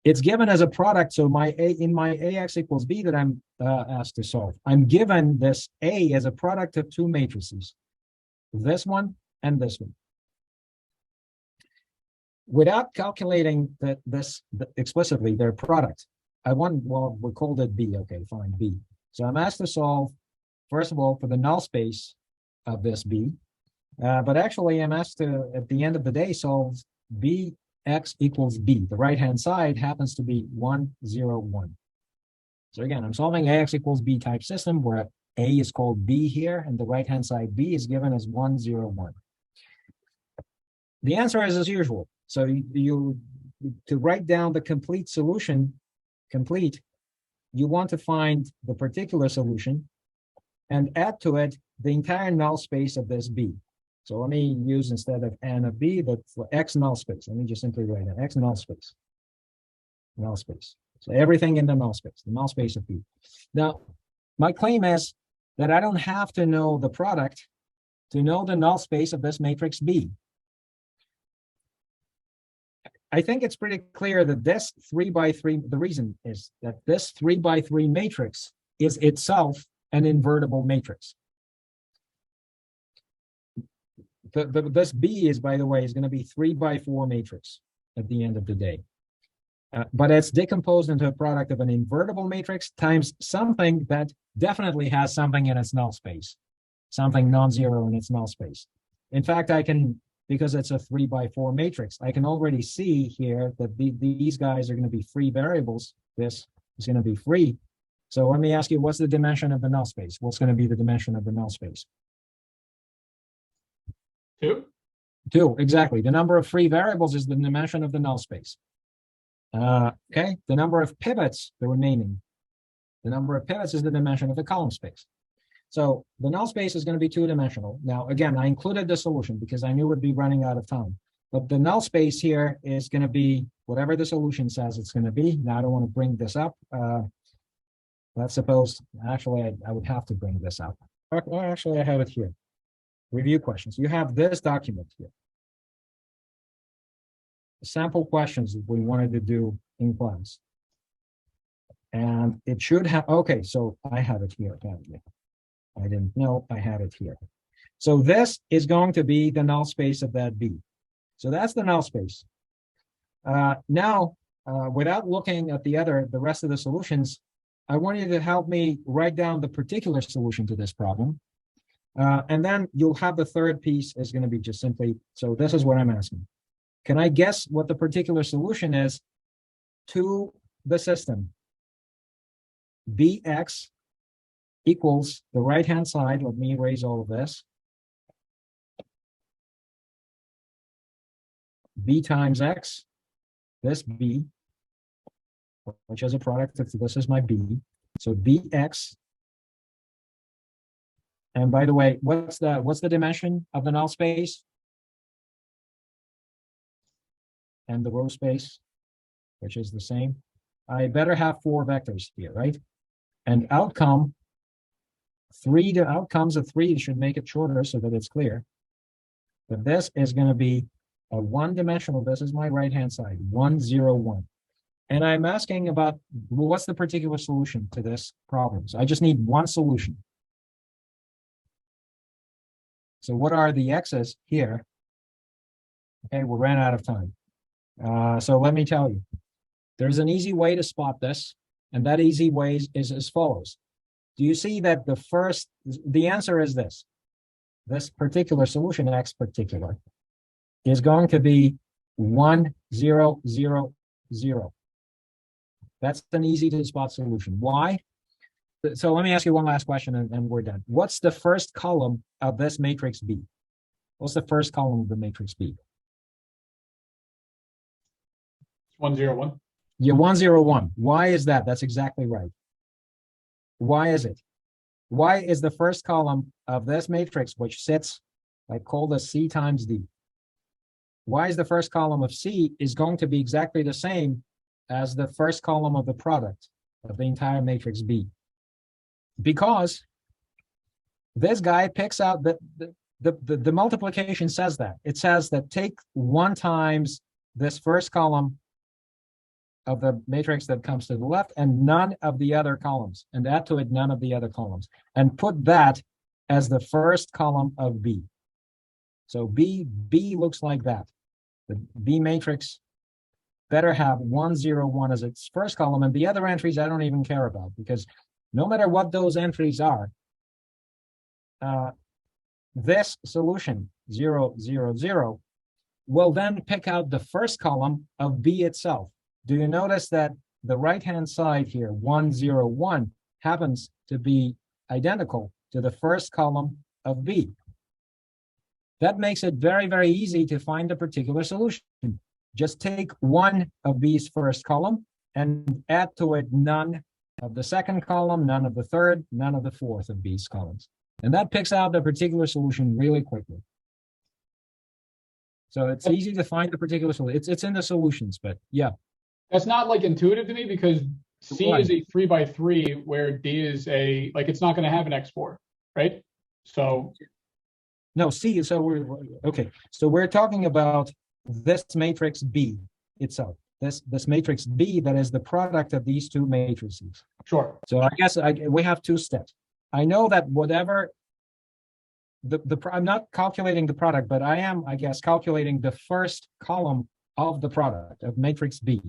It's given as a product. So in my AX equals B that I'm asked to solve, I'm given this A as a product of 2 matrices, this one and this one. Without calculating this explicitly, their product, well, we called it B. Okay, fine, B. So I'm asked to solve, first of all, for the null space of this B. But actually, I'm asked to, at the end of the day, solve Bx equals B. The right-hand side happens to be 1, 0, 1. So again, I'm solving AX equals B type system where A is called B here, and the right-hand side B is given as 1, 0, 1. The answer is as usual. So to write down the complete solution, you want to find the particular solution and add to it the entire null space of this B. So let me use, instead of N of B, but for X null space. Let me just simply write it, X null space. Null space. So everything in the null space of B. Now, my claim is that I don't have to know the product to know the null space of this matrix B. I think it's pretty clear that this 3 by 3, the reason is that this 3 by 3 matrix is itself an invertible matrix. This B is, by the way, is going to be 3 by 4 matrix at the end of the day. But it's decomposed into a product of an invertible matrix times something that definitely has something in its null space, something non-zero in its null space. In fact, I can because it's a 3x4 matrix. I can already see here that these guys are going to be free variables. This is going to be free. So let me ask you, what's the dimension of the null space? What's going to be the dimension of the null space? 2. 2, exactly. The number of free variables is the dimension of the null space. Okay, the number of pivots, the remaining. The number of pivots is the dimension of the column space. So the null space is going to be 2-dimensional. Now, again, I included the solution because I knew we'd be running out of time. But the null space here is going to be whatever the solution says it's going to be. Now, I don't want to bring this up. Let's suppose, actually, I would have to bring this up. Well, actually, I have it here. Review questions. You have this document here. Sample questions that we wanted to do in class. And it should have, okay, so I have it here. I didn't know I had it here. So this is going to be the null space of that B. So that's the null space. Now, without looking at the rest of the solutions, I want you to help me write down the particular solution to this problem. And then you'll have the third piece is going to be just simply, so this is what I'm asking. Can I guess what the particular solution is to the system? Bx equals the right-hand side. Let me erase all of this. B times x, this B, which is a product of this is my B. So Bx. And by the way, what's the dimension of the null space? And the row space, which is the same. I better have 4 vectors here, right? And outcome, the outcomes of 3 should make it shorter so that it's clear. But this is going to be a 1-dimensional, this is my right-hand side, 1, 0, 1. And I'm asking about, well, what's the particular solution to this problem? So I just need one solution. So what are the x's here? Okay, we ran out of time. So let me tell you, there's an easy way to spot this, and that easy way is as follows. Do you see that the answer is this? This particular solution, x particular, is going to be 1, 0, 0, 0. That's an easy to spot solution. Why? So let me ask you one last question and we're done. What's the first column of this matrix B? What's the first column of the matrix B? 1, 0, 1. Yeah, 1, 0, 1. Why is that? That's exactly right. Why is it? Why is the first column of this matrix, which sits, I call this C times D. Why is the first column of C is going to be exactly the same as the first column of the product of the entire matrix B? Because this guy picks out the multiplication says that. It says that take 1 times this first column of the matrix that comes to the left and none of the other columns, and add to it none of the other columns, and put that as the first column of B. So B looks like that. The B matrix better have 1, 0, 1 as its first column, and the other entries I don't even care about, because no matter what those entries are, this solution 0, 0, 0 will then pick out the first column of B itself. Do you notice that the right-hand side here, 1, 0, 1, happens to be identical to the first column of B? That makes it very, very easy to find a particular solution. Just take 1 of B's first column and add to it none of the second column, none of the third, none of the fourth of B's columns. And that picks out the particular solution really quickly. So it's easy to find the particular solution. It's in the solutions, but yeah. That's not like intuitive to me because C Right. is a 3x3 where D is it's not going to have an X4, right? So No, C, so we're, okay. So we're talking about this matrix B itself. This matrix B that is the product of these 2 matrices. sure. So I guess we have 2 steps. I know that whatever I'm not calculating the product, but I am, I guess, calculating the first column of the product of matrix B.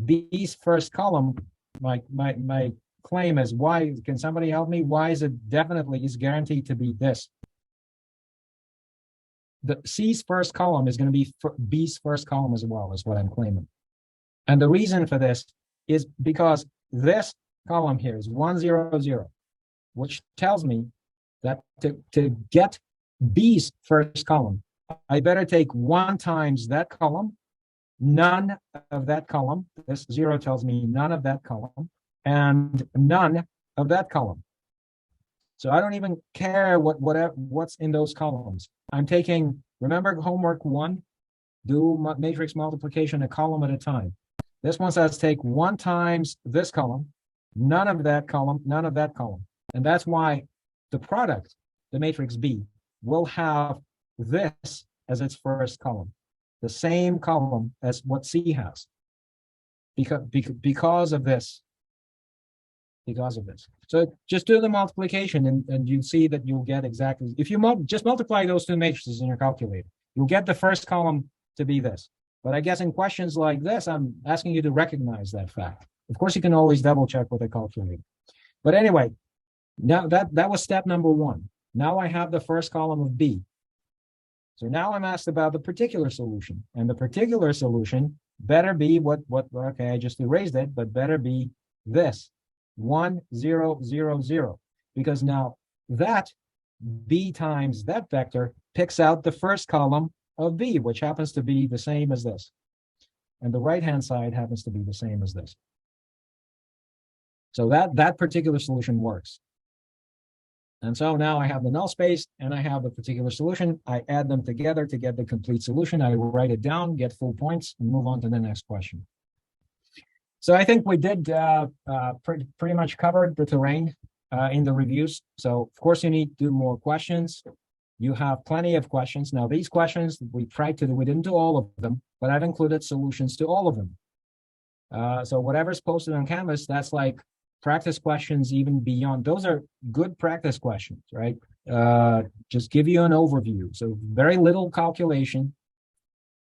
B's first column, my claim is why, can somebody help me? Why is it definitely is guaranteed to be this? the C's first column is going to be B's first column as well, is what I'm claiming. And the reason for this is because this column here is 1, 0, 0, which tells me that to get B's first column, I better take 1 times that column, none of that column. This 0 tells me none of that column, and none of that column. So I don't even care what's in those columns. I'm taking, remember homework 1, do matrix multiplication a column at a time. This one says take 1 times this column, none of that column, none of that column. And that's why the product, the matrix B, will have this as its first column, the same column as what C has, because of this. Because of this. So just do the multiplication and you see that you'll get exactly, if you just multiply those 2 matrices in your calculator, you'll get the first column to be this. But I guess in questions like this, I'm asking you to recognize that fact. Of course, you can always double check with a calculator. But anyway, now that was step number 1. Now I have the first column of B. So now I'm asked about the particular solution. And the particular solution better be okay, I just erased it, but better be this. 1, 0, 0, 0, because now that B times that vector picks out the first column of B, which happens to be the same as this. And the right-hand side happens to be the same as this. So that particular solution works. And so now I have the null space and I have the particular solution. I add them together to get the complete solution. I write it down, get full points, and move on to the next question. So I think we did pretty much covered the terrain in the reviews. So of course you need to do more questions. You have plenty of questions. Now these questions we didn't do all of them, but I've included solutions to all of them. So whatever's posted on Canvas, that's like practice questions even beyond. Those are good practice questions, right? Just give you an overview. So very little calculation,